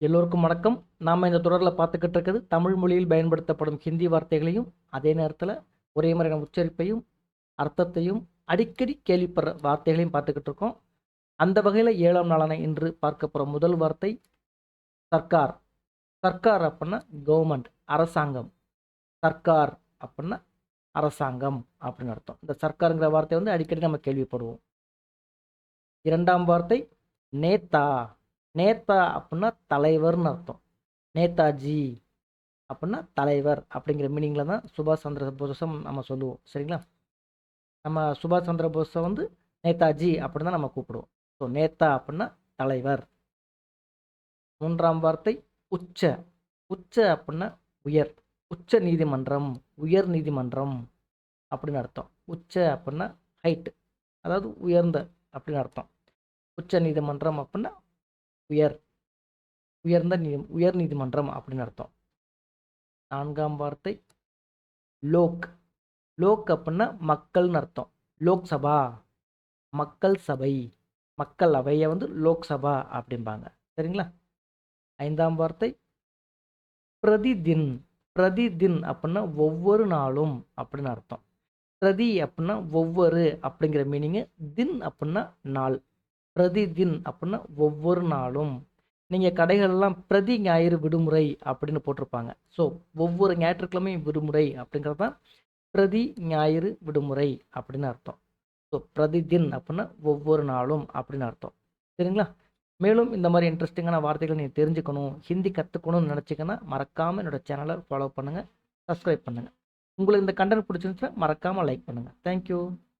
எல்லோருக்கும் வணக்கம். நாம் இந்த தொடரில் பார்த்துக்கிட்டு இருக்கிறது தமிழ் மொழியில் பயன்படுத்தப்படும் ஹிந்தி வார்த்தைகளையும் அதே நேரத்தில் ஒரே மாதிரியான உச்சரிப்பையும் அர்த்தத்தையும் அடிக்கடி கேள்விப்படுற வார்த்தைகளையும் பார்த்துக்கிட்டு இருக்கோம். அந்த வகையில் 7ஆம் நாளான இன்று பார்க்க போகிற முதல் வார்த்தை சர்க்கார். சர்க்கார் அப்படின்னா கவர்மெண்ட், அரசாங்கம். சர்க்கார் அப்படின்னா அரசாங்கம் அப்படின்னு அர்த்தம். இந்த சர்க்காருங்கிற வார்த்தை அடிக்கடி நம்ம கேள்விப்படுவோம். இரண்டாம் வார்த்தை நேதா. நேதா அப்படின்னா தலைவர்னு அர்த்தம். நேதாஜி அப்படின்னா தலைவர் அப்படிங்கிற மீனிங்கில் தான் சுபாஷ் சந்திர போஸை நம்ம சொல்லுவோம். சரிங்களா? நம்ம சுபாஷ் சந்திர போஸை நேதாஜி அப்படின்னு தான் நம்ம கூப்பிடுவோம். ஸோ நேதா அப்படின்னா தலைவர். மூன்றாம் வார்த்தை உச்ச. உச்ச அப்படின்னா உயர். உச்ச நீதிமன்றம், உயர் நீதிமன்றம் அப்படின்னு அர்த்தம். உச்ச அப்படின்னா ஹைட், அதாவது உயர்ந்த அப்படின்னு அர்த்தம். உச்ச நீதிமன்றம் அப்படின்னா உயர் நீதிமன்றம் அப்படின்னு அர்த்தம். நான்காம் வார்த்தை லோக். லோக் அப்படின்னா மக்கள்னு அர்த்தம். லோக்சபா, மக்கள் சபை, மக்கள் அவையை லோக்சபா அப்படிம்பாங்க. சரிங்களா? ஐந்தாம் வார்த்தை பிரதிதின். பிரதிதின் அப்படின்னா ஒவ்வொரு நாளும் அப்படின்னு அர்த்தம். பிரதி அப்படின்னா ஒவ்வொரு அப்படிங்கிற மீனிங்கு. தின் அப்படின்னா நாள். பிரதிதின் அப்படின்னா ஒவ்வொரு நாளும். நீங்கள் கடைகளெல்லாம் பிரதி ஞாயிறு விடுமுறை அப்படின்னு போட்டிருப்பாங்க. ஸோ ஒவ்வொரு ஞாயிற்றுக்கிழமையும் விடுமுறை அப்படிங்கிறது தான் பிரதி ஞாயிறு விடுமுறை அப்படின்னு அர்த்தம். ஸோ பிரதிதின் அப்படின்னா ஒவ்வொரு நாளும் அப்படின்னு அர்த்தம். சரிங்களா? மேலும் இந்த மாதிரி இன்ட்ரெஸ்டிங்கான வார்த்தைகள் நீங்கள் தெரிஞ்சுக்கணும், ஹிந்தி கற்றுக்கணும்னு நினச்சிங்கன்னா மறக்காமல் என்னோடய சேனலை ஃபாலோ பண்ணுங்கள், சப்ஸ்கிரைப் பண்ணுங்கள். உங்களுக்கு இந்த கண்டென்ட் பிடிச்சிருந்துச்சுன்னா மறக்காமல் லைக் பண்ணுங்கள். தேங்க்யூ.